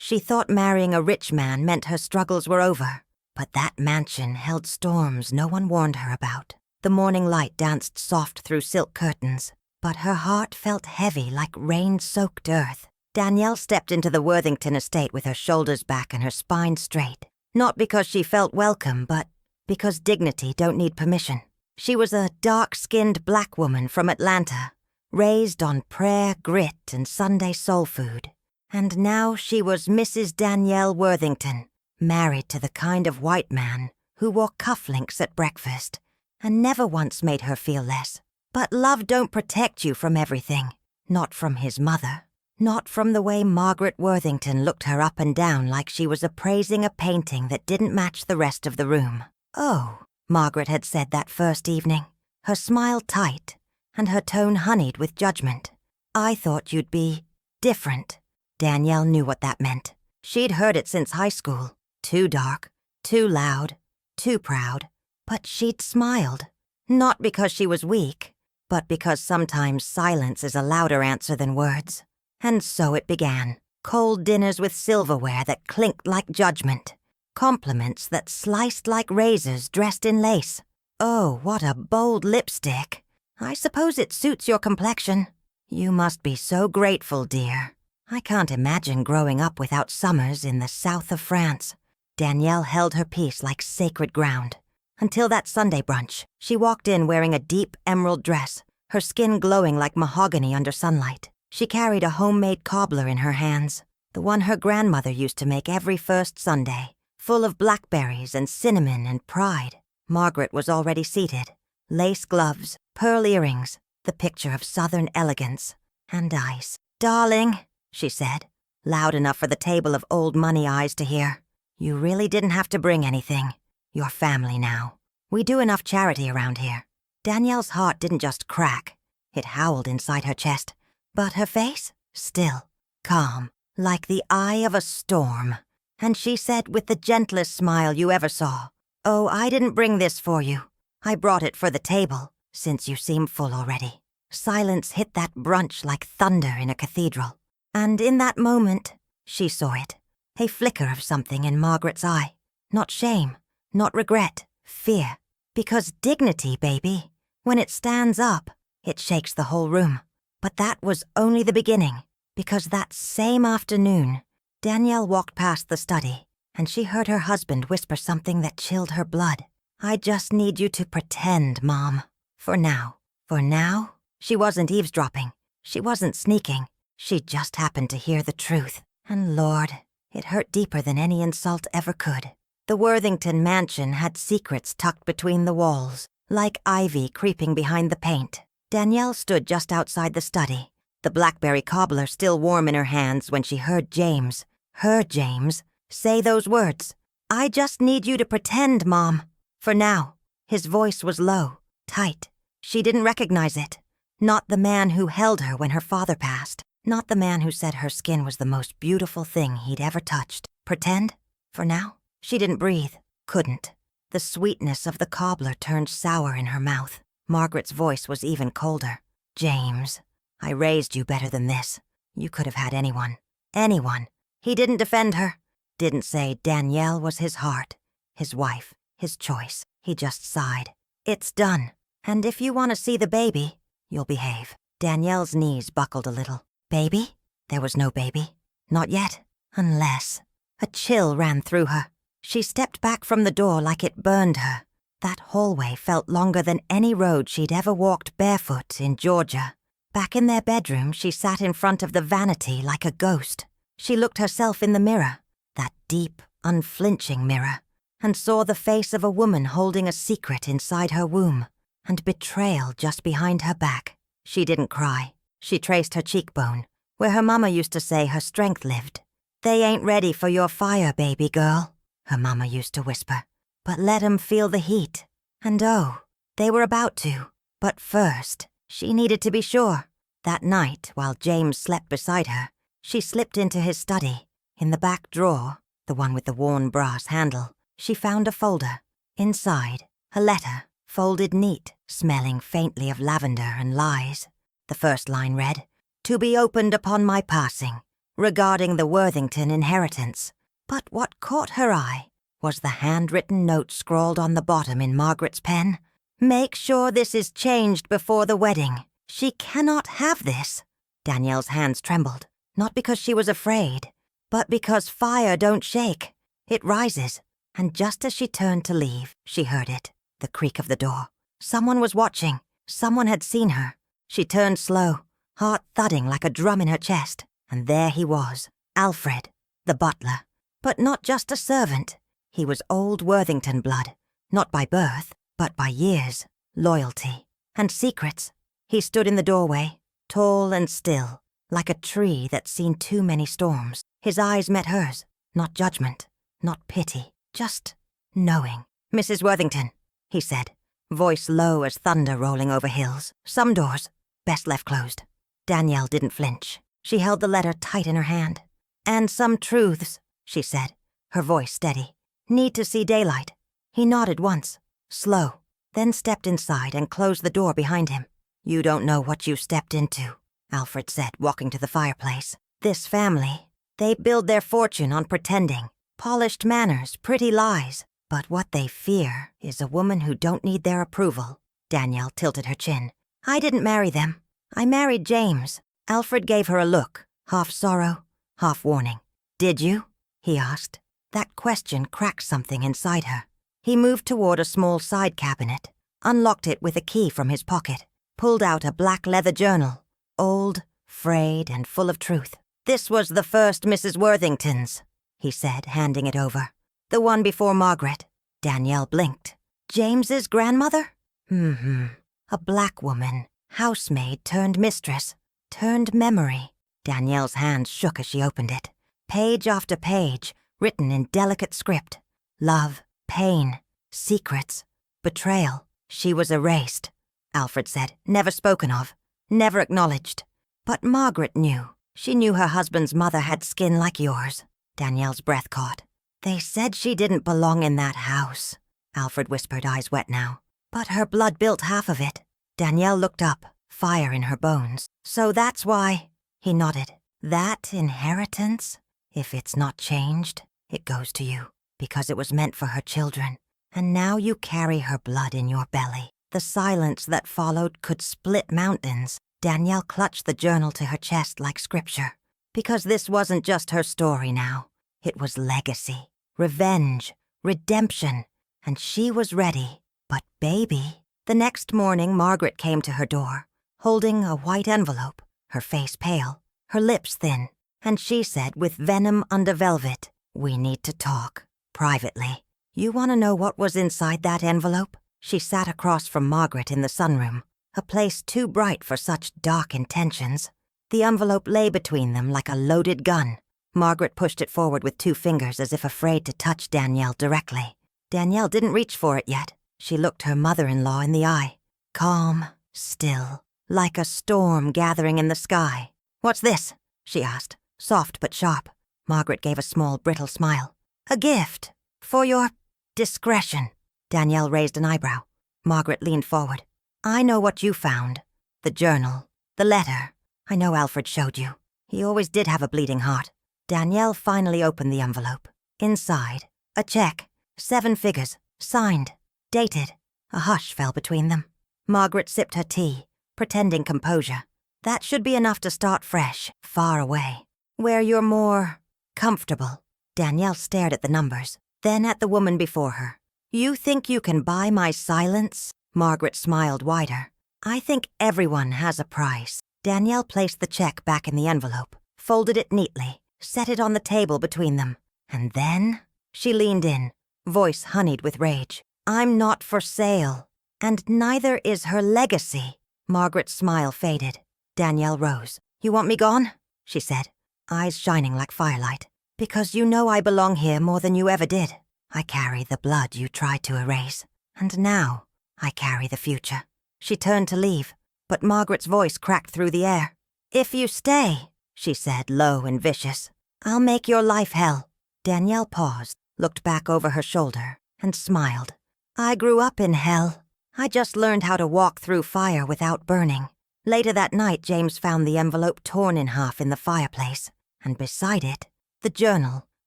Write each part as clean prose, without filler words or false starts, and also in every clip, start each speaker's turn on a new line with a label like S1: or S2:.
S1: She thought marrying a rich man meant her struggles were over. But that mansion held storms no one warned her about. The morning light danced soft through silk curtains, but her heart felt heavy like rain-soaked earth. Danielle stepped into the Worthington estate with her shoulders back and her spine straight. Not because she felt welcome, but because dignity don't need permission. She was a dark-skinned black woman from Atlanta, raised on prayer, grit, and Sunday soul food. And now she was Mrs. Danielle Worthington, married to the kind of white man who wore cufflinks at breakfast and never once made her feel less. But love don't protect you from everything. Not from his mother. Not from the way Margaret Worthington looked her up and down like she was appraising a painting that didn't match the rest of the room. "Oh," Margaret had said that first evening, her smile tight and her tone honeyed with judgment. "I thought you'd be different." Danielle knew what that meant. She'd heard it since high school. Too dark, too loud, too proud. But she'd smiled. Not because she was weak, but because sometimes silence is a louder answer than words. And so it began. Cold dinners with silverware that clinked like judgment. Compliments that sliced like razors dressed in lace. "Oh, what a bold lipstick. I suppose it suits your complexion. You must be so grateful, dear. I can't imagine growing up without summers in the south of France." Danielle held her peace like sacred ground. Until that Sunday brunch, she walked in wearing a deep emerald dress, her skin glowing like mahogany under sunlight. She carried a homemade cobbler in her hands, the one her grandmother used to make every first Sunday, full of blackberries and cinnamon and pride. Margaret was already seated. Lace gloves, pearl earrings, the picture of southern elegance and ice. "Darling," she said, loud enough for the table of old money eyes to hear, "you really didn't have to bring anything. You're family now. We do enough charity around here." Danielle's heart didn't just crack. It howled inside her chest. But her face? Still. Calm. Like the eye of a storm. And she said with the gentlest smile you ever saw, "Oh, I didn't bring this for you. I brought it for the table, since you seem full already." Silence hit that brunch like thunder in a cathedral. And in that moment, she saw it. A flicker of something in Margaret's eye. Not shame. Not regret, fear. Because dignity, baby, when it stands up, it shakes the whole room. But that was only the beginning, because that same afternoon, Danielle walked past the study, and she heard her husband whisper something that chilled her blood. "I just need you to pretend, Mom. For now." For now, she wasn't eavesdropping. She wasn't sneaking. She just happened to hear the truth. And Lord, it hurt deeper than any insult ever could. The Worthington mansion had secrets tucked between the walls, like ivy creeping behind the paint. Danielle stood just outside the study, the blackberry cobbler still warm in her hands when she heard James, her James, say those words. "I just need you to pretend, Mom. For now." His voice was low, tight. She didn't recognize it. Not the man who held her when her father passed. Not the man who said her skin was the most beautiful thing he'd ever touched. Pretend? For now? She didn't breathe. Couldn't. The sweetness of the cobbler turned sour in her mouth. Margaret's voice was even colder. "James, I raised you better than this. You could have had anyone. Anyone." He didn't defend her. Didn't say Danielle was his heart, his wife, his choice. He just sighed. "It's done. And if you want to see the baby, you'll behave." Danielle's knees buckled a little. Baby? There was no baby. Not yet. Unless. A chill ran through her. She stepped back from the door like it burned her. That hallway felt longer than any road she'd ever walked barefoot in Georgia. Back in their bedroom, she sat in front of the vanity like a ghost. She looked herself in the mirror, that deep, unflinching mirror, and saw the face of a woman holding a secret inside her womb, and betrayal just behind her back. She didn't cry. She traced her cheekbone, where her mama used to say her strength lived. "They ain't ready for your fire, baby girl," her mama used to whisper. "But let 'em feel the heat." And oh, they were about to. But first, she needed to be sure. That night, while James slept beside her, she slipped into his study. In the back drawer, the one with the worn brass handle, she found a folder. Inside, a letter, folded neat, smelling faintly of lavender and lies. The first line read, "To be opened upon my passing. regarding the Worthington inheritance. But what caught her eye was the handwritten note scrawled on the bottom in Margaret's pen. "Make sure this is changed before the wedding. She cannot have this." Danielle's hands trembled, not because she was afraid, but because fire don't shake. It rises, and just as she turned to leave, she heard it, the creak of the door. Someone was watching. Someone had seen her. She turned slow, heart thudding like a drum in her chest, and there he was, Alfred, the butler. But not just a servant. He was old Worthington blood, not by birth, but by years, loyalty, and secrets. He stood in the doorway, tall and still, like a tree that's seen too many storms. His eyes met hers, not judgment, not pity, just knowing. "Mrs. Worthington," he said, voice low as thunder rolling over hills. "Some doors, best left closed." Danielle didn't flinch. She held the letter tight in her hand. "And some truths," she said, her voice steady. "Need to see daylight." He nodded once, slow, then stepped inside and closed the door behind him. "You don't know what you stepped into," Alfred said, walking to the fireplace. "This family, they build their fortune on pretending. Polished manners, pretty lies. But what they fear is a woman who don't need their approval." Danielle tilted her chin. "I didn't marry them. I married James." Alfred gave her a look, half sorrow, half warning. "Did you?" he asked. That question cracked something inside her. He moved toward a small side cabinet, unlocked it with a key from his pocket, pulled out a black leather journal, old, frayed, and full of truth. "This was the first Mrs. Worthington's," he said, handing it over. "The one before Margaret." Danielle blinked. "James's grandmother?" A black woman, housemaid turned mistress, turned memory. Danielle's hands shook as she opened it. Page after page, written in delicate script. Love, pain, secrets, betrayal. She was erased, Alfred said, never spoken of, never acknowledged. But Margaret knew. She knew her husband's mother had skin like yours. Danielle's breath caught. "They said she didn't belong in that house," Alfred whispered, eyes wet now. "But her blood built half of it." Danielle looked up, fire in her bones. "So that's why," he nodded. "That inheritance, if it's not changed, it goes to you, because it was meant for her children. And now you carry her blood in your belly." The silence that followed could split mountains. Danielle clutched the journal to her chest like scripture. Because this wasn't just her story now. It was legacy, revenge, redemption, and she was ready. But baby... The next morning, Margaret came to her door, holding a white envelope, her face pale, her lips thin, and she said with venom under velvet, "We need to talk, privately. You want to know what was inside that envelope?" She sat across from Margaret in the sunroom, a place too bright for such dark intentions. The envelope lay between them like a loaded gun. Margaret pushed it forward with 2 fingers as if afraid to touch Danielle directly. Danielle didn't reach for it yet. She looked her mother-in-law in the eye. Calm, still, like a storm gathering in the sky. "What's this?" she asked, soft but sharp. Margaret gave a small, brittle smile. "A gift. For your discretion." Danielle raised an eyebrow. Margaret leaned forward. "I know what you found. The journal. The letter. I know Alfred showed you. He always did have a bleeding heart." Danielle finally opened the envelope. Inside, a check, 7 figures, signed, dated. A hush fell between them. Margaret sipped her tea, pretending composure. "That should be enough to start fresh, far away, where you're more comfortable." Danielle stared at the numbers, then at the woman before her. "You think you can buy my silence?" Margaret smiled wider. "I think everyone has a price." Danielle placed the check back in the envelope, folded it neatly, set it on the table between them. And then she leaned in, voice honeyed with rage. "I'm not for sale, and neither is her legacy." Margaret's smile faded. Danielle rose. "You want me gone?" she said, eyes shining like firelight. "Because you know I belong here more than you ever did. I carry the blood you tried to erase, and now I carry the future." She turned to leave, but Margaret's voice cracked through the air. "If you stay," she said, low and vicious, "I'll make your life hell." Danielle paused, looked back over her shoulder, and smiled. "I grew up in hell. I just learned how to walk through fire without burning." Later that night, James found the envelope torn in half in the fireplace, and beside it, the journal,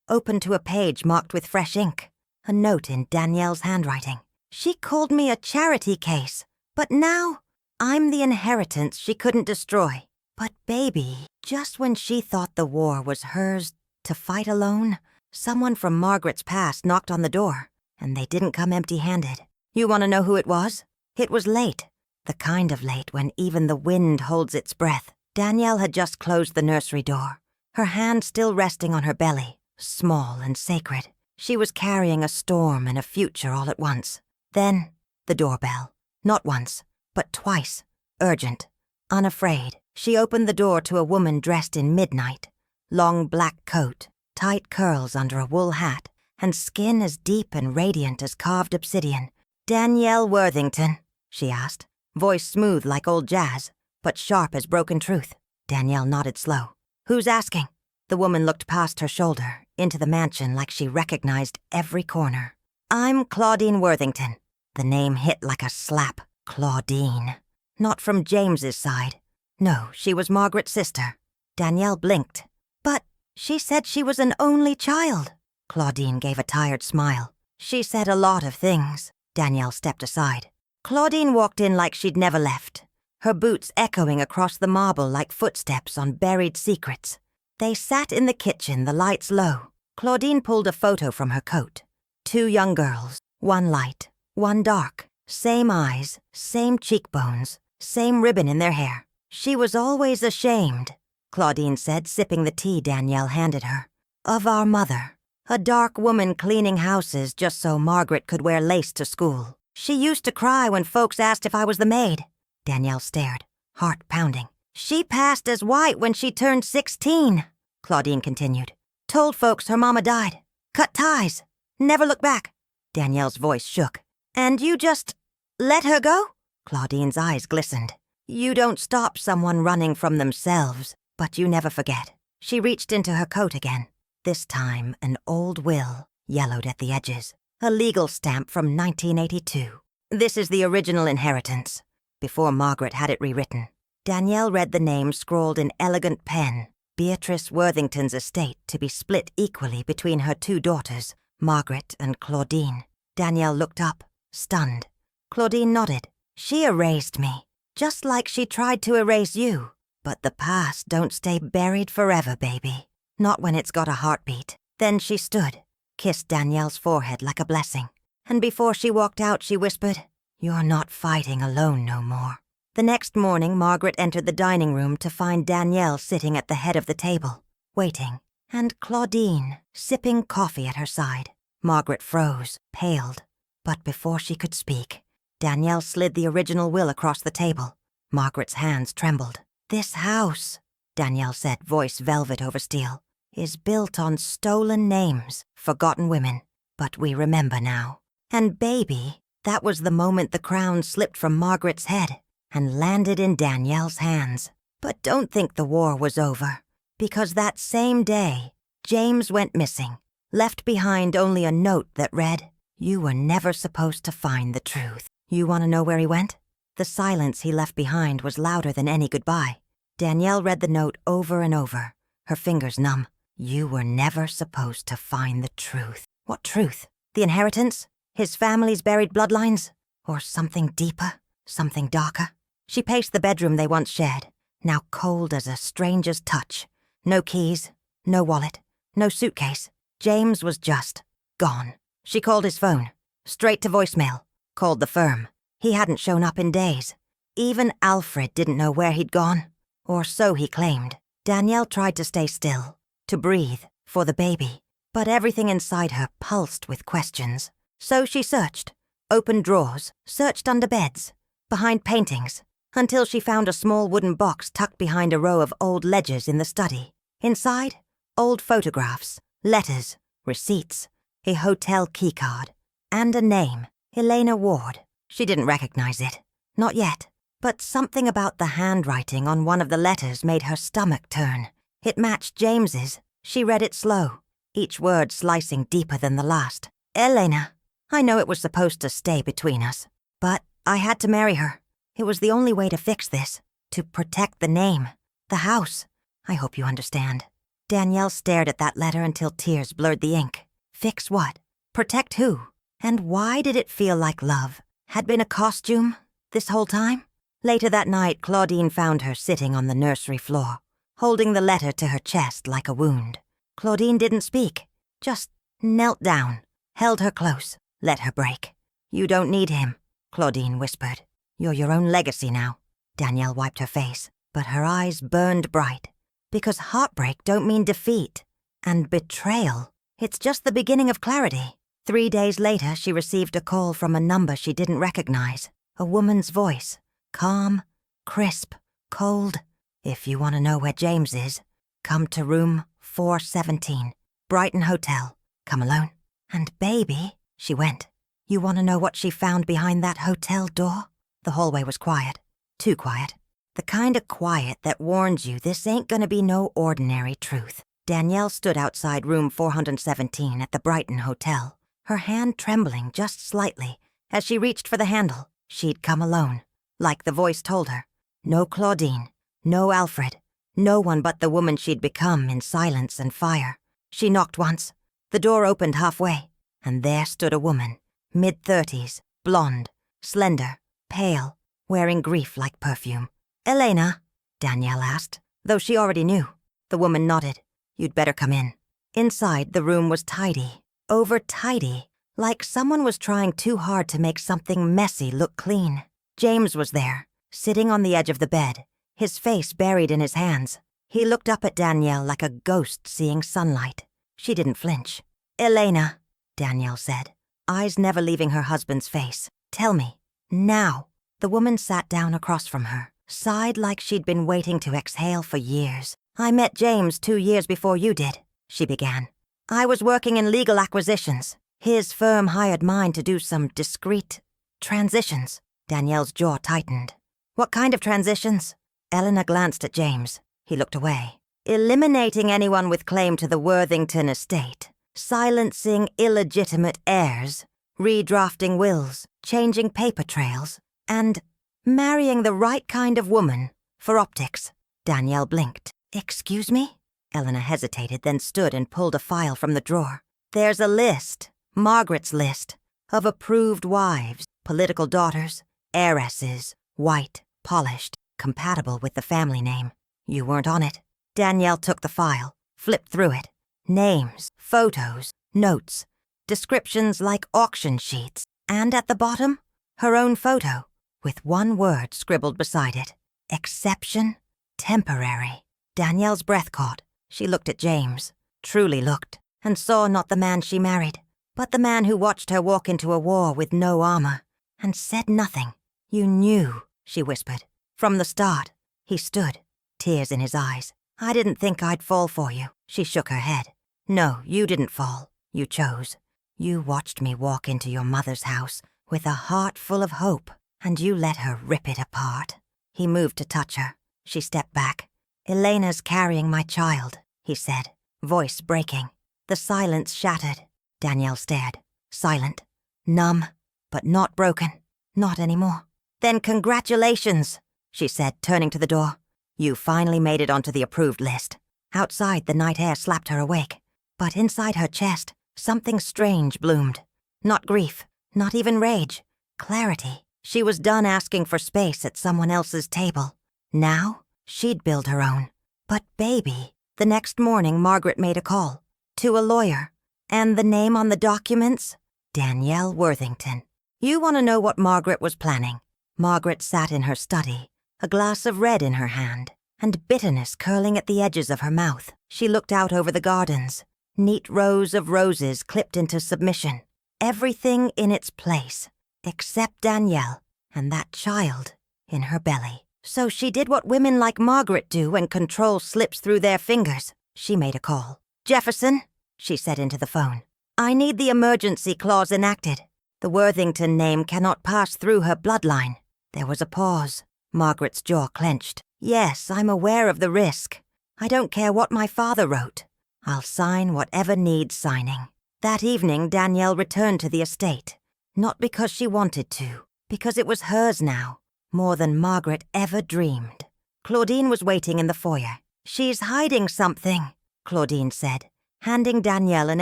S1: open to a page marked with fresh ink, a note in Danielle's handwriting. She called me a charity case, but now I'm the inheritance she couldn't destroy. But baby, just when she thought the war was hers to fight alone, someone from Margaret's past knocked on the door, and they didn't come empty-handed. You want to know who it was? It was late, the kind of late when even the wind holds its breath. Danielle had just closed the nursery door, her hand still resting on her belly, small and sacred. She was carrying a storm and a future all at once. Then, the doorbell. Not once, but twice. Urgent. Unafraid, she opened the door to a woman dressed in midnight. Long black coat, tight curls under a wool hat, and skin as deep and radiant as carved obsidian. "Danielle Worthington?" she asked, voice smooth like old jazz, but sharp as broken truth. Danielle nodded slow. "Who's asking?" The woman looked past her shoulder, into the mansion like she recognized every corner. "I'm Claudine Worthington." The name hit like a slap. Claudine. Not from James's side. No, she was Margaret's sister. Danielle blinked. "But she said she was an only child." Claudine gave a tired smile. "She said a lot of things." Danielle stepped aside. Claudine walked in like she'd never left, her boots echoing across the marble like footsteps on buried secrets. They sat in the kitchen, the lights low. Claudine pulled a photo from her coat. 2 young girls, one light, one dark. Same eyes, same cheekbones, same ribbon in their hair. "She was always ashamed," Claudine said, sipping the tea Danielle handed her, "of our mother. A dark woman cleaning houses just so Margaret could wear lace to school. She used to cry when folks asked if I was the maid." Danielle stared, heart pounding. "She passed as white when she turned 16, Claudine continued. "Told folks her mama died. Cut ties. Never looked back." Danielle's voice shook. "And you just let her go?" Claudine's eyes glistened. "You don't stop someone running from themselves, but you never forget." She reached into her coat again. This time, an old will, yellowed at the edges. A legal stamp from 1982. "This is the original inheritance," before Margaret had it rewritten. Danielle read the name scrawled in elegant pen. Beatrice Worthington's estate to be split equally between her 2 daughters, Margaret and Claudine. Danielle looked up, stunned. Claudine nodded. "She erased me, just like she tried to erase you. But the past don't stay buried forever, baby. Not when it's got a heartbeat." Then she stood, kissed Danielle's forehead like a blessing. And before she walked out, she whispered, "You're not fighting alone no more." The next morning, Margaret entered the dining room to find Danielle sitting at the head of the table, waiting, and Claudine sipping coffee at her side. Margaret froze, paled. But before she could speak, Danielle slid the original will across the table. Margaret's hands trembled. "This house," Danielle said, voice velvet over steel, "is built on stolen names, forgotten women. But we remember now. And baby, that was the moment the crown slipped from Margaret's head and landed in Danielle's hands. But don't think the war was over, because that same day, James went missing, left behind only a note that read, 'You were never supposed to find the truth.' You want to know where he went?" The silence he left behind was louder than any goodbye. Danielle read the note over and over, her fingers numb. "You were never supposed to find the truth." What truth? The inheritance? His family's buried bloodlines? Or something deeper? Something darker? She paced the bedroom they once shared, now cold as a stranger's touch. No keys, no wallet, no suitcase. James was just gone. She called his phone, straight to voicemail, called the firm. He hadn't shown up in days. Even Alfred didn't know where he'd gone, or so he claimed. Danielle tried to stay still, to breathe, for the baby, but everything inside her pulsed with questions. So she searched, opened drawers, searched under beds, behind paintings, until she found a small wooden box tucked behind a row of old ledgers in the study. Inside, old photographs, letters, receipts, a hotel keycard, and a name, Elena Ward. She didn't recognize it, not yet, but something about the handwriting on one of the letters made her stomach turn. It matched James's. She read it slow, each word slicing deeper than the last. "Elena, I know it was supposed to stay between us, but I had to marry her. It was the only way to fix this, to protect the name, the house. I hope you understand." Danielle stared at that letter until tears blurred the ink. Fix what? Protect who? And why did it feel like love had been a costume this whole time? Later that night, Claudine found her sitting on the nursery floor, holding the letter to her chest like a wound. Claudine didn't speak, just knelt down, held her close, let her break. You don't need him, Claudine whispered. You're your own legacy now. Danielle wiped her face, but her eyes burned bright. Because heartbreak don't mean defeat. And betrayal, it's just the beginning of clarity. 3 days later, she received a call from a number she didn't recognize. A woman's voice. Calm, crisp, cold. If you want to know where James is, come to room 417, Brighton Hotel. Come alone. And baby, she went. You want to know what she found behind that hotel door? The hallway was quiet. Too quiet. The kind of quiet that warns you this ain't gonna be no ordinary truth. Danielle stood outside room 417 at the Brighton Hotel, her hand trembling just slightly as she reached for the handle. She'd come alone, like the voice told her. No Claudine, no Alfred, no one but the woman she'd become in silence and fire. She knocked once. The door opened halfway, and there stood a woman, mid-30s, blonde, slender, pale, wearing grief like perfume. Elena? Danielle asked, though she already knew. The woman nodded. You'd better come in. Inside, the room was tidy, over-tidy, like someone was trying too hard to make something messy look clean. James was there, sitting on the edge of the bed, his face buried in his hands. He looked up at Danielle like a ghost seeing sunlight. She didn't flinch. Elena, Danielle said, eyes never leaving her husband's face. Tell me, now. The woman sat down across from her, sighed like she'd been waiting to exhale for years. I met James 2 years before you did, she began. I was working in legal acquisitions. His firm hired mine to do some discreet transitions. Danielle's jaw tightened. What kind of transitions? Eleanor glanced at James. He looked away. Eliminating anyone with claim to the Worthington estate, silencing illegitimate heirs, redrafting wills, changing paper trails, and marrying the right kind of woman for optics. Danielle blinked. Excuse me? Eleanor hesitated, then stood and pulled a file from the drawer. There's a list, Margaret's list, of approved wives, political daughters, heiresses, white, polished, compatible with the family name. You weren't on it. Danielle took the file, flipped through it. Names, photos, notes, descriptions like auction sheets, and at the bottom, her own photo, with one word scribbled beside it. Exception, temporary. Danielle's breath caught. She looked at James, truly looked, and saw not the man she married, but the man who watched her walk into a war with no armor, and said nothing. You knew, she whispered. From the start. He stood, tears in his eyes. I didn't think I'd fall for you. She shook her head. No, you didn't fall. You chose. You watched me walk into your mother's house with a heart full of hope, and you let her rip it apart. He moved to touch her. She stepped back. Elena's carrying my child, he said, voice breaking. The silence shattered. Danielle stared, silent, numb, but not broken. Not anymore. Then congratulations, she said, turning to the door. You finally made it onto the approved list. Outside, the night air slapped her awake. But inside her chest, something strange bloomed. Not grief, not even rage. Clarity. She was done asking for space at someone else's table. Now, she'd build her own. But baby, the next morning Margaret made a call. To a lawyer. And the name on the documents? Danielle Worthington. You want to know what Margaret was planning? Margaret sat in her study, a glass of red in her hand, and bitterness curling at the edges of her mouth. She looked out over the gardens, neat rows of roses clipped into submission. Everything in its place, except Danielle and that child in her belly. So she did what women like Margaret do when control slips through their fingers. She made a call. Jefferson, she said into the phone. I need the emergency clause enacted. The Worthington name cannot pass through her bloodline. There was a pause. Margaret's jaw clenched. Yes, I'm aware of the risk. I don't care what my father wrote. I'll sign whatever needs signing. That evening, Danielle returned to the estate. Not because she wanted to, because it was hers now, more than Margaret ever dreamed. Claudine was waiting in the foyer. She's hiding something, Claudine said, handing Danielle an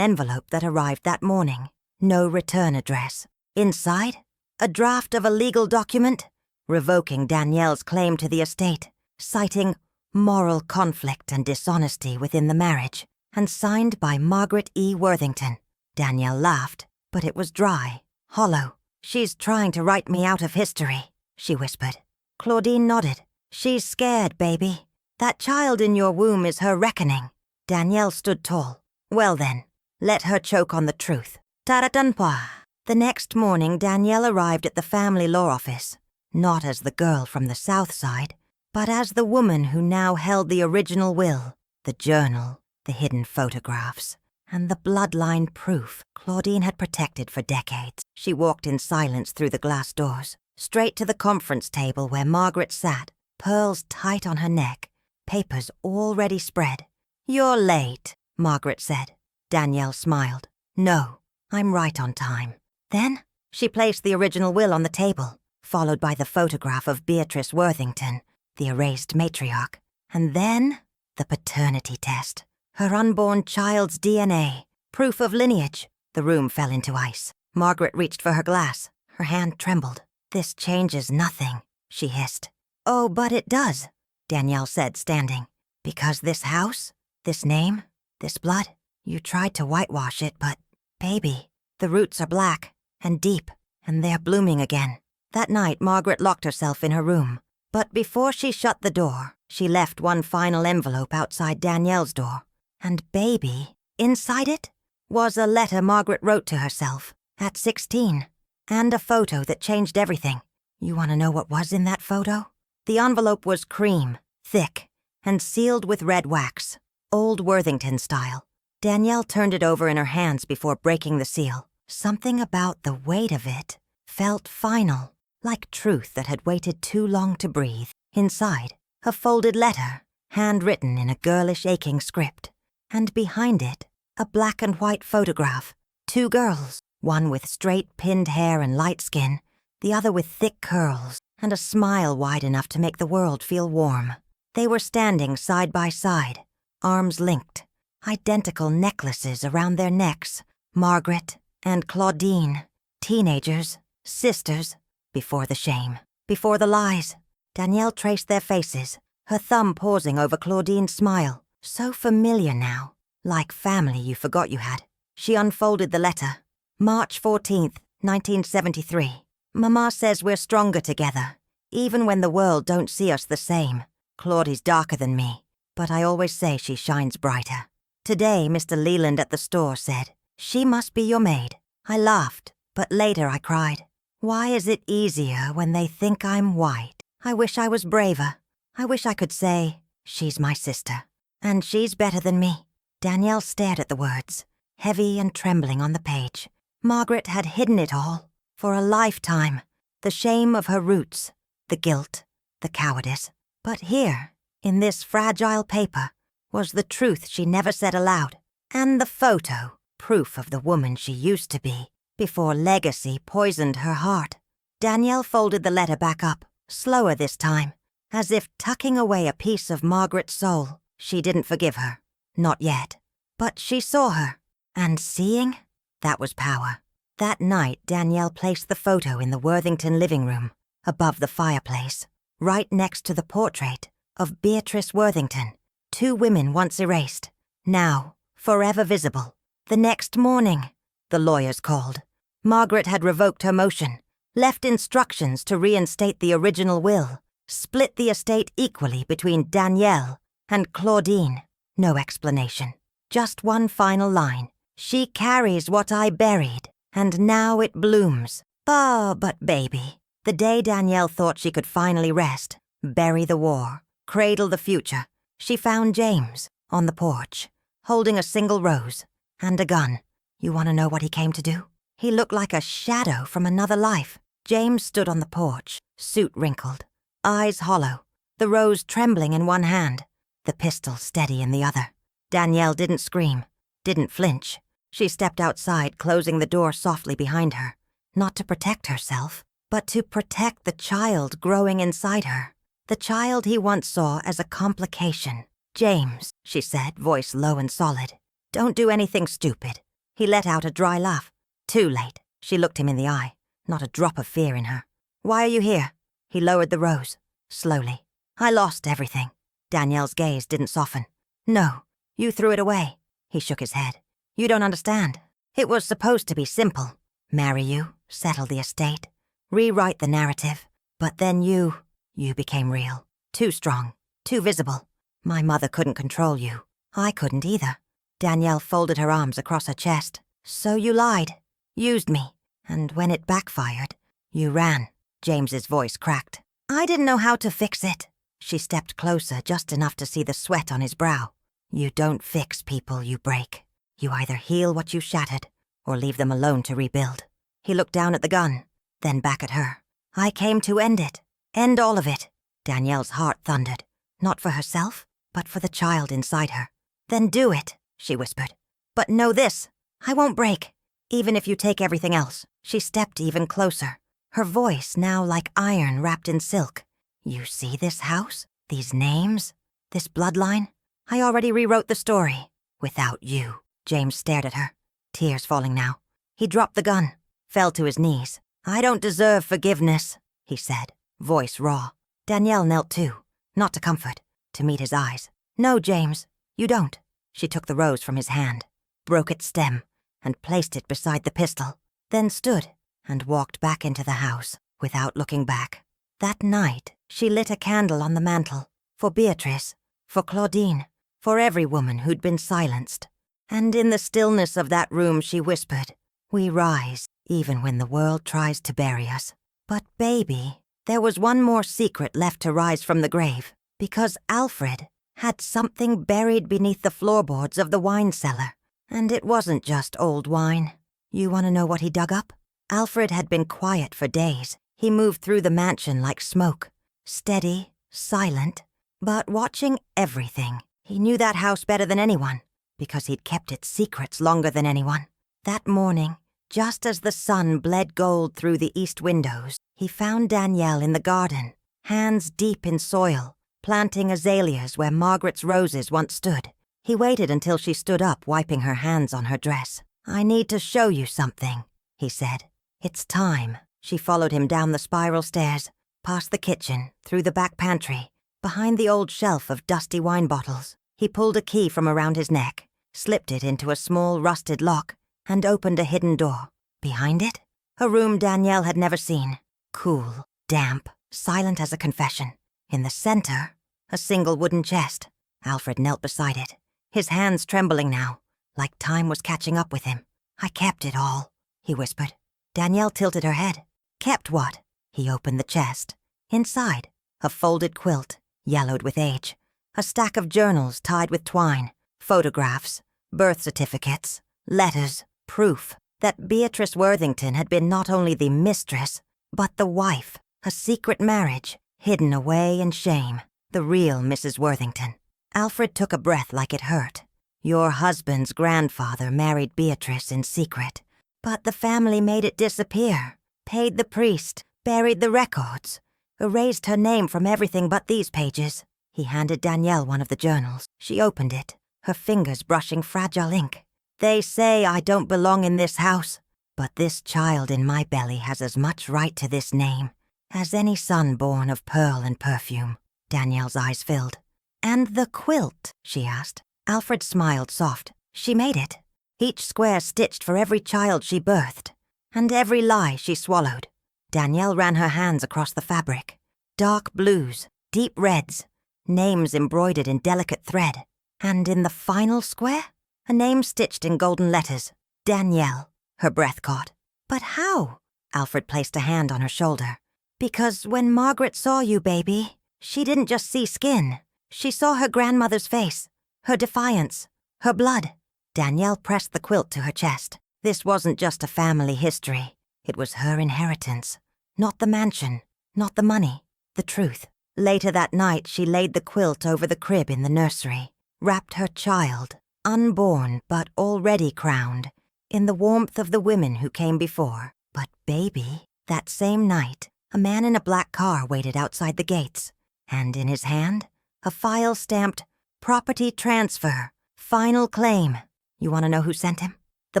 S1: envelope that arrived that morning. No return address. Inside, a draft of a legal document revoking Danielle's claim to the estate, citing moral conflict and dishonesty within the marriage, and signed by Margaret E. Worthington. Danielle laughed, but it was dry, hollow. "She's trying to write me out of history," she whispered. Claudine nodded. "She's scared, baby. That child in your womb is her reckoning." Danielle stood tall. "Well then, let her choke on the truth." Taratanpa. The next morning, Danielle arrived at the family law office, not as the girl from the South Side, but as the woman who now held the original will, the journal, the hidden photographs, and the bloodline proof Claudine had protected for decades. She walked in silence through the glass doors, straight to the conference table where Margaret sat, pearls tight on her neck, papers already spread. "You're late," Margaret said. Danielle smiled. "No, I'm right on time." Then she placed the original will on the table, followed by the photograph of Beatrice Worthington, the erased matriarch, and then the paternity test. Her unborn child's DNA, proof of lineage. The room fell into ice. Margaret reached for her glass. Her hand trembled. "This changes nothing," she hissed. "Oh, but it does," Danielle said, standing. "Because this house, this name, this blood, you tried to whitewash it, but, baby, the roots are black and deep, and they're blooming again." That night, Margaret locked herself in her room. But before she shut the door, she left one final envelope outside Danielle's door. And baby, inside it, was a letter Margaret wrote to herself at 16, and a photo that changed everything. You want to know what was in that photo? The envelope was cream, thick, and sealed with red wax, old Worthington style. Danielle turned it over in her hands before breaking the seal. Something about the weight of it felt final, like truth that had waited too long to breathe. Inside, a folded letter, handwritten in a girlish aching script. And behind it, a black and white photograph. Two girls, one with straight pinned hair and light skin, the other with thick curls, and a smile wide enough to make the world feel warm. They were standing side by side, arms linked, identical necklaces around their necks. Margaret and Claudine, teenagers, sisters, before the shame, before the lies. Danielle traced their faces, her thumb pausing over Claudine's smile. So familiar now, like family you forgot you had. She unfolded the letter. March 14th, 1973. "Mama says we're stronger together, even when the world don't see us the same. Claudie's darker than me, but I always say she shines brighter. Today, Mr. Leland at the store said, 'She must be your maid.' I laughed, but later I cried. Why is it easier when they think I'm white? I wish I was braver. I wish I could say, 'She's my sister.' And she's better than me." Danielle stared at the words, heavy and trembling on the page. Margaret had hidden it all, for a lifetime. The shame of her roots, the guilt, the cowardice. But here, in this fragile paper, was the truth she never said aloud. And the photo, proof of the woman she used to be, before legacy poisoned her heart. Danielle folded the letter back up, slower this time, as if tucking away a piece of Margaret's soul. She didn't forgive her. Not yet. But she saw her. And seeing? That was power. That night, Danielle placed the photo in the Worthington living room, above the fireplace, right next to the portrait of Beatrice Worthington. Two women once erased, now forever visible. The next morning, the lawyers called. Margaret had revoked her motion, left instructions to reinstate the original will, split the estate equally between Danielle and Claudine. No explanation. Just one final line. "She carries what I buried, and now it blooms." But baby, the day Danielle thought she could finally rest, bury the war, cradle the future, she found James on the porch, holding a single rose and a gun. You want to know what he came to do? He looked like a shadow from another life. James stood on the porch, suit wrinkled, eyes hollow, the rose trembling in one hand, the pistol steady in the other. Danielle didn't scream, didn't flinch. She stepped outside, closing the door softly behind her, not to protect herself, but to protect the child growing inside her, the child he once saw as a complication, "James," she said, voice low and solid. "Don't do anything stupid." He let out a dry laugh. Too late. She looked him in the eye, not a drop of fear in her. "Why are you here?" He lowered the rose, slowly. "I lost everything." Danielle's gaze didn't soften. "No, you threw it away." He shook his head. "You don't understand. It was supposed to be simple. Marry you, settle the estate, rewrite the narrative. But then you became real. Too strong, too visible. My mother couldn't control you. I couldn't either." Danielle folded her arms across her chest. "So you lied, used me, and when it backfired, you ran." James's voice cracked. "I didn't know how to fix it." She stepped closer just enough to see the sweat on his brow. "You don't fix people you break. You either heal what you shattered or leave them alone to rebuild." He looked down at the gun, then back at her. "I came to end it. End all of it." Danielle's heart thundered, not for herself, but for the child inside her. "Then do it," she whispered. "But know this, I won't break, even if you take everything else." She stepped even closer, her voice now like iron wrapped in silk. "You see this house, these names, this bloodline? I already rewrote the story. Without you." James stared at her, tears falling now. He dropped the gun, fell to his knees. "I don't deserve forgiveness," he said, voice raw. Danielle knelt too, not to comfort, to meet his eyes. "No, James, you don't." She took the rose from his hand, broke its stem, and placed it beside the pistol, then stood and walked back into the house without looking back. That night, she lit a candle on the mantel, for Beatrice, for Claudine, for every woman who'd been silenced. And in the stillness of that room she whispered, "We rise, even when the world tries to bury us. But baby, there was one more secret left to rise from the grave, because Alfred had something buried beneath the floorboards of the wine cellar. And it wasn't just old wine. You want to know what he dug up? Alfred had been quiet for days. He moved through the mansion like smoke, steady, silent, but watching everything. He knew that house better than anyone, because he'd kept its secrets longer than anyone. That morning, just as the sun bled gold through the east windows, he found Danielle in the garden, hands deep in soil, planting azaleas where Margaret's roses once stood. He waited until she stood up, wiping her hands on her dress. "I need to show you something," he said. "It's time." She followed him down the spiral stairs, past the kitchen, through the back pantry, behind the old shelf of dusty wine bottles. He pulled a key from around his neck, slipped it into a small rusted lock, and opened a hidden door. Behind it, a room Danielle had never seen. Cool, damp, silent as a confession. In the center, a single wooden chest. Alfred knelt beside it, his hands trembling now, like time was catching up with him. "I kept it all," he whispered. Danielle tilted her head. "Kept what?" He opened the chest. Inside, a folded quilt, yellowed with age, a stack of journals tied with twine, photographs, birth certificates, letters, proof that Beatrice Worthington had been not only the mistress, but the wife, a secret marriage, hidden away in shame, the real Mrs. Worthington. Alfred took a breath like it hurt. "Your husband's grandfather married Beatrice in secret, but the family made it disappear, paid the priest, buried the records, erased her name from everything but these pages." He handed Danielle one of the journals. She opened it, her fingers brushing fragile ink. "They say I don't belong in this house, but this child in my belly has as much right to this name as any son born of pearl and perfume." Danielle's eyes filled. "And the quilt?" she asked. Alfred smiled soft. "She made it. Each square stitched for every child she birthed, and every lie she swallowed." Danielle ran her hands across the fabric. Dark blues, deep reds, names embroidered in delicate thread. And in the final square, a name stitched in golden letters. Danielle. Her breath caught. "But how?" Alfred placed a hand on her shoulder. "Because when Margaret saw you, baby, she didn't just see skin. She saw her grandmother's face, her defiance, her blood." Danielle pressed the quilt to her chest. This wasn't just a family history. It was her inheritance. Not the mansion, not the money, the truth. Later that night, she laid the quilt over the crib in the nursery, wrapped her child, unborn but already crowned, in the warmth of the women who came before. But baby, that same night, a man in a black car waited outside the gates, and in his hand, a file stamped Property transfer. Final claim. You want to know who sent him? The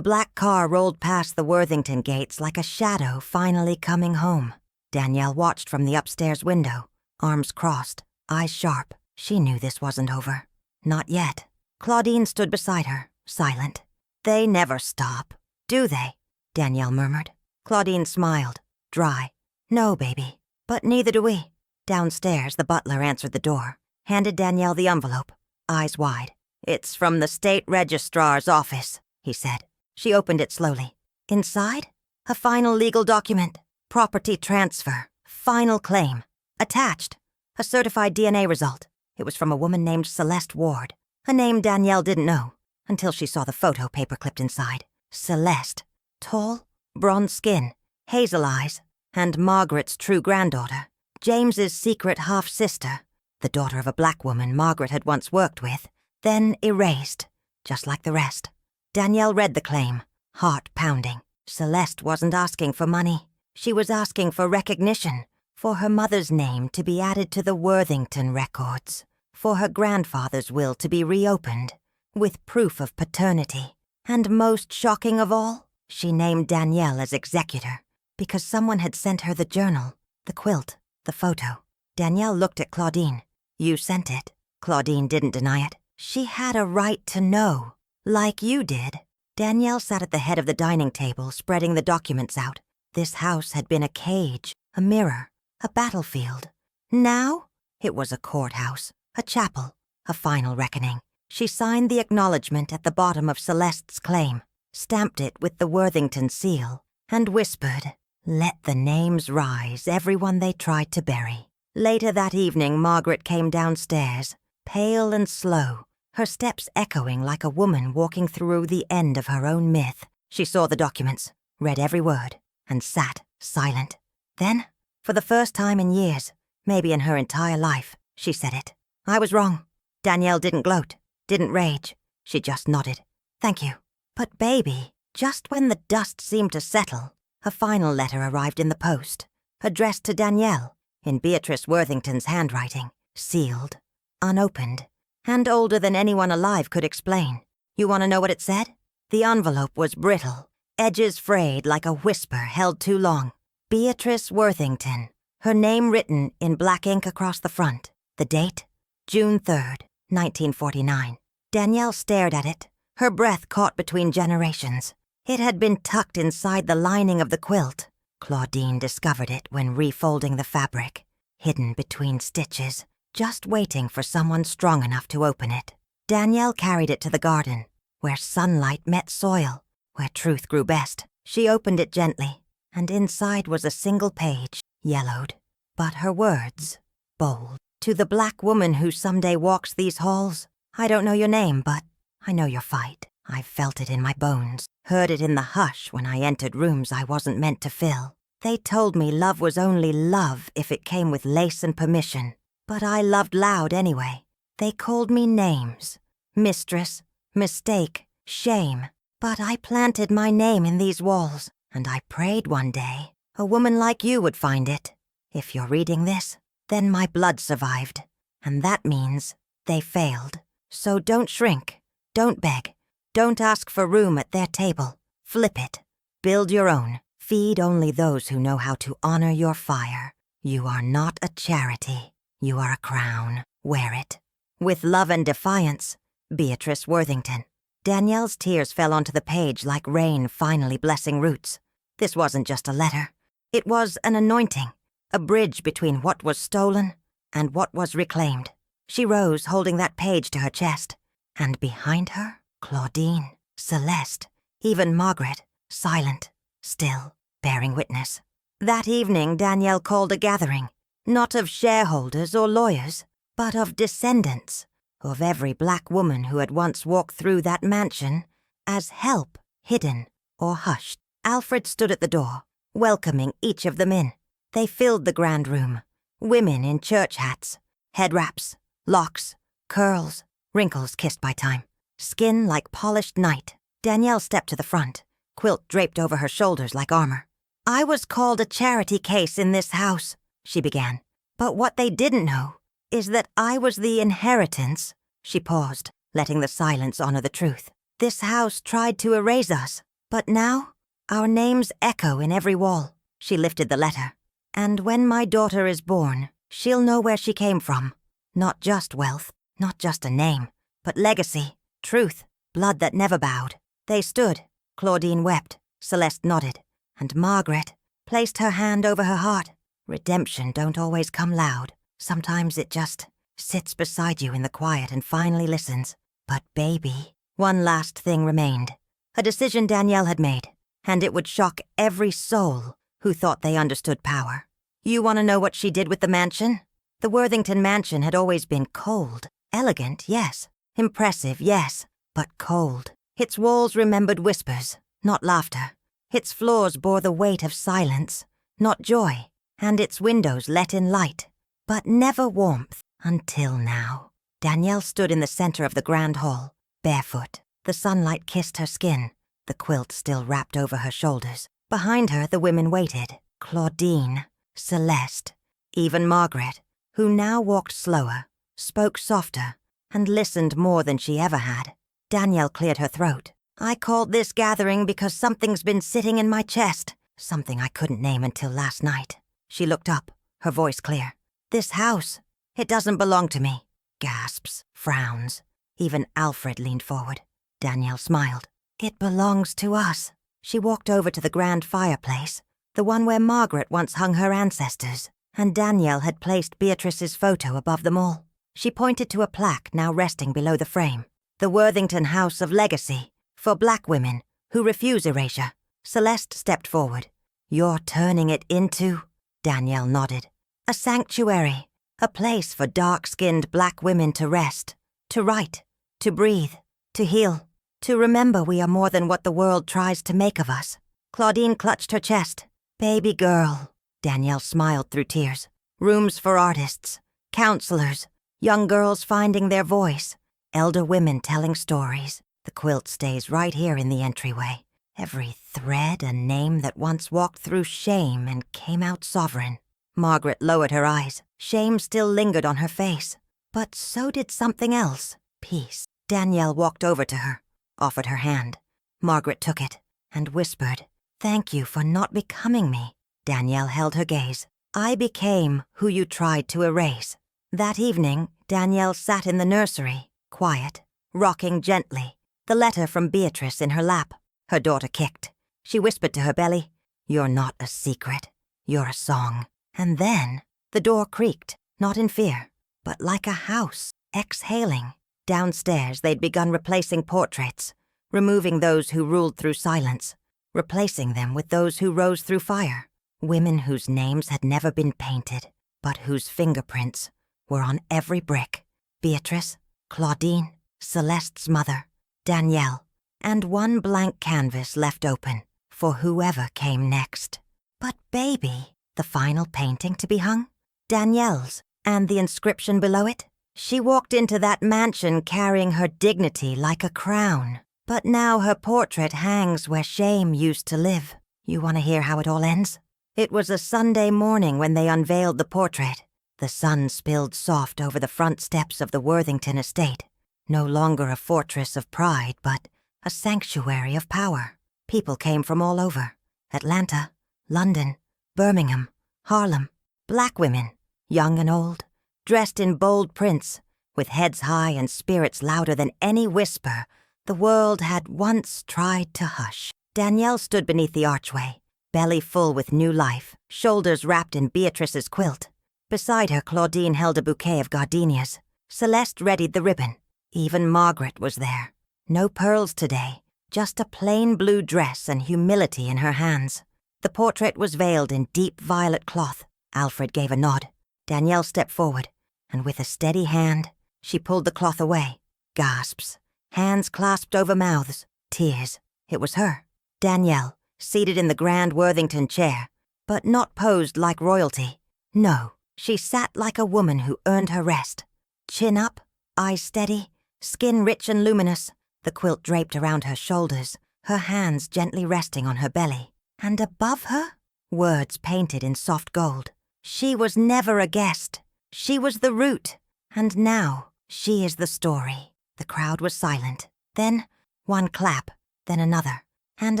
S1: black car rolled past the Worthington gates like a shadow finally coming home. Danielle watched from the upstairs window, arms crossed, eyes sharp. She knew this wasn't over. Not yet. Claudine stood beside her, silent. They never stop, do they? Danielle murmured. Claudine smiled, dry. No, baby. But neither do we. Downstairs, the butler answered the door, handed Danielle the envelope, eyes wide. It's from the state registrar's office, he said. She opened it slowly. Inside? A final legal document. Property transfer. Final claim. Attached. A certified DNA result. It was from a woman named Celeste Ward, a name Danielle didn't know until she saw the photo paper-clipped inside. Celeste. Tall, bronze skin, hazel eyes, and Margaret's true granddaughter. James's secret half-sister, the daughter of a black woman Margaret had once worked with, then erased, just like the rest. Danielle read the claim, heart pounding. Celeste wasn't asking for money. She was asking for recognition, for her mother's name to be added to the Worthington records, for her grandfather's will to be reopened, with proof of paternity. And most shocking of all, she named Danielle as executor, because someone had sent her the journal, the quilt, the photo. Danielle looked at Claudine. You sent it. Claudine didn't deny it. She had a right to know, like you did. Danielle sat at the head of the dining table, spreading the documents out. This house had been a cage, a mirror, a battlefield. Now, it was a courthouse, a chapel, a final reckoning. She signed the acknowledgement at the bottom of Celeste's claim, stamped it with the Worthington seal, and whispered, "Let the names rise, everyone they tried to bury." Later that evening, Margaret came downstairs, pale and slow, her steps echoing like a woman walking through the end of her own myth. She saw the documents, read every word, and sat silent. Then, for the first time in years, maybe in her entire life, she said it. I was wrong. Danielle didn't gloat, didn't rage. She just nodded. Thank you. But baby, just when the dust seemed to settle, a final letter arrived in the post, addressed to Danielle, in Beatrice Worthington's handwriting, sealed, unopened, and older than anyone alive could explain. You want to know what it said? The envelope was brittle, edges frayed like a whisper held too long. Beatrice Worthington, her name written in black ink across the front. The date? June 3rd, 1949. Danielle stared at it, her breath caught between generations. It had been tucked inside the lining of the quilt. Claudine discovered it when refolding the fabric, hidden between stitches, just waiting for someone strong enough to open it. Danielle carried it to the garden, where sunlight met soil, where truth grew best. She opened it gently, and inside was a single page, yellowed. But her words, bold. To the black woman who someday walks these halls, I don't know your name, but I know your fight. I felt it in my bones, heard it in the hush when I entered rooms I wasn't meant to fill. They told me love was only love if it came with lace and permission. But I loved loud anyway. They called me names. Mistress, mistake, shame. But I planted my name in these walls, and I prayed one day a woman like you would find it. If you're reading this, then my blood survived. And that means they failed. So don't shrink. Don't beg. Don't ask for room at their table. Flip it. Build your own. Feed only those who know how to honor your fire. You are not a charity. You are a crown. Wear it. With love and defiance, Beatrice Worthington. Danielle's tears fell onto the page like rain finally blessing roots. This wasn't just a letter. It was an anointing, a bridge between what was stolen and what was reclaimed. She rose, holding that page to her chest. And behind her, Claudine, Celeste, even Margaret, silent, still, bearing witness. That evening, Danielle called a gathering, not of shareholders or lawyers, but of descendants, of every black woman who had once walked through that mansion as help, hidden or hushed. Alfred stood at the door, welcoming each of them in. They filled the grand room, women in church hats, head wraps, locks, curls, wrinkles kissed by time, skin like polished night. Danielle stepped to the front, quilt draped over her shoulders like armor. I was called a charity case in this house, she began. But what they didn't know is that I was the inheritance. She paused, letting the silence honor the truth. This house tried to erase us, but now our names echo in every wall. She lifted the letter. And when my daughter is born, she'll know where she came from. Not just wealth, not just a name, but legacy, truth, blood that never bowed. They stood. Claudine wept. Celeste nodded. And Margaret placed her hand over her heart. Redemption don't always come loud. Sometimes it just sits beside you in the quiet and finally listens. But baby, one last thing remained. A decision Danielle had made, and it would shock every soul who thought they understood power. You want to know what she did with the mansion? The Worthington mansion had always been cold. Elegant, yes. Impressive, yes. But cold. Its walls remembered whispers, not laughter. Its floors bore the weight of silence, not joy. And its windows let in light, but never warmth. Until now. Danielle stood in the center of the grand hall, barefoot. The sunlight kissed her skin, the quilt still wrapped over her shoulders. Behind her, the women waited. Claudine, Celeste, even Margaret, who now walked slower, spoke softer, and listened more than she ever had. Danielle cleared her throat. I called this gathering because something's been sitting in my chest, something I couldn't name until last night. She looked up, her voice clear. This house, it doesn't belong to me. Gasps, frowns. Even Alfred leaned forward. Danielle smiled. It belongs to us. She walked over to the grand fireplace, the one where Margaret once hung her ancestors, and Danielle had placed Beatrice's photo above them all. She pointed to a plaque now resting below the frame. The Worthington House of Legacy, for black women who refuse erasure. Celeste stepped forward. You're turning it into... Danielle nodded. A sanctuary, a place for dark-skinned black women to rest, to write, to breathe, to heal, to remember we are more than what the world tries to make of us. Claudine clutched her chest. Baby girl. Danielle smiled through tears. Rooms for artists, counselors, young girls finding their voice, elder women telling stories. The quilt stays right here in the entryway. Every thread a name that once walked through shame and came out sovereign. Margaret lowered her eyes. Shame still lingered on her face. But so did something else. Peace. Danielle walked over to her, offered her hand. Margaret took it and whispered, Thank you for not becoming me. Danielle held her gaze. I became who you tried to erase. That evening, Danielle sat in the nursery, quiet, rocking gently, the letter from Beatrice in her lap. Her daughter kicked. She whispered to her belly, You're not a secret. You're a song. And then the door creaked, not in fear, but like a house, exhaling. Downstairs, they'd begun replacing portraits, removing those who ruled through silence, replacing them with those who rose through fire. Women whose names had never been painted, but whose fingerprints were on every brick. Beatrice, Claudine, Celeste's mother, Danielle, and one blank canvas left open for whoever came next. But baby, the final painting to be hung? Danielle's, and the inscription below it? She walked into that mansion carrying her dignity like a crown. But now her portrait hangs where shame used to live. You want to hear how it all ends? It was a Sunday morning when they unveiled the portrait. The sun spilled soft over the front steps of the Worthington estate. No longer a fortress of pride, but a sanctuary of power. People came from all over. Atlanta, London, Birmingham, Harlem. Black women, young and old, dressed in bold prints, with heads high and spirits louder than any whisper the world had once tried to hush. Danielle stood beneath the archway, belly full with new life, shoulders wrapped in Beatrice's quilt. Beside her, Claudine held a bouquet of gardenias. Celeste readied the ribbon. Even Margaret was there. No pearls today, just a plain blue dress and humility in her hands. The portrait was veiled in deep violet cloth. Alfred gave a nod. Danielle stepped forward, and with a steady hand, she pulled the cloth away. Gasps. Hands clasped over mouths. Tears. It was her. Danielle, seated in the grand Worthington chair, but not posed like royalty. No, she sat like a woman who earned her rest. Chin up, eyes steady, skin rich and luminous, the quilt draped around her shoulders, her hands gently resting on her belly. And above her, words painted in soft gold. She was never a guest. She was the root. And now, She is the story. The crowd was silent. Then one clap, then another, and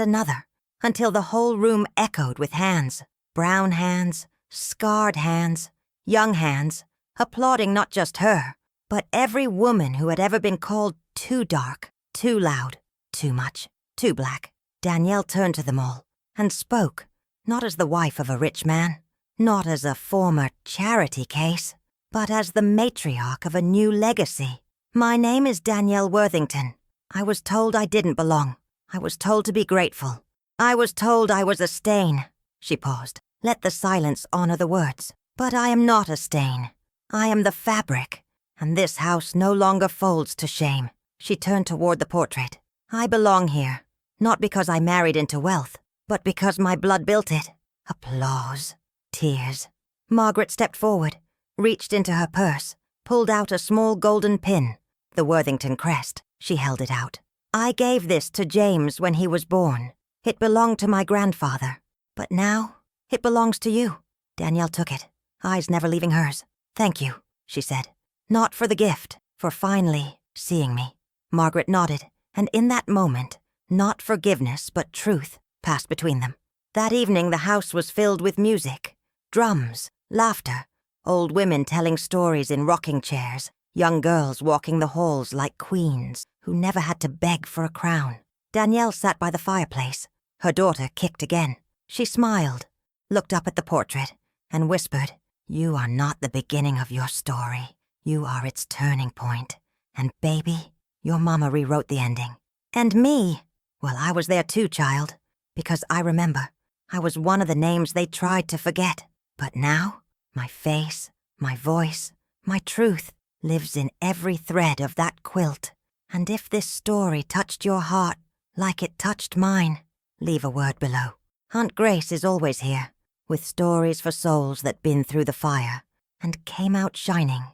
S1: another, until the whole room echoed with hands. Brown hands, scarred hands, young hands, applauding not just her, but every woman who had ever been called too dark, too loud, too much, too black. Danielle turned to them all and spoke, not as the wife of a rich man, not as a former charity case, but as the matriarch of a new legacy. My name is Danielle Worthington. I was told I didn't belong. I was told to be grateful. I was told I was a stain. She paused. Let the silence honor the words. But I am not a stain. I am the fabric, and this house no longer folds to shame. She turned toward the portrait. I belong here, not because I married into wealth, but because my blood built it. Applause. Tears. Margaret stepped forward, reached into her purse, pulled out a small golden pin, the Worthington crest. She held it out. I gave this to James when he was born. It belonged to my grandfather. But now, it belongs to you. Danielle took it, eyes never leaving hers. Thank you, she said. Not for the gift, for finally seeing me. Margaret nodded, and in that moment, not forgiveness but truth passed between them. That evening the house was filled with music, drums, laughter, old women telling stories in rocking chairs, young girls walking the halls like queens who never had to beg for a crown. Danielle sat by the fireplace. Her daughter kicked again. She smiled, looked up at the portrait, and whispered, "You are not the beginning of your story. You are its turning point. And baby, your mama rewrote the ending. And me, well, I was there too, child, because I remember. I was one of the names they tried to forget. But now, my face, my voice, my truth lives in every thread of that quilt. And if this story touched your heart like it touched mine, leave a word below. Aunt Grace is always here, with stories for souls that been through the fire and came out shining.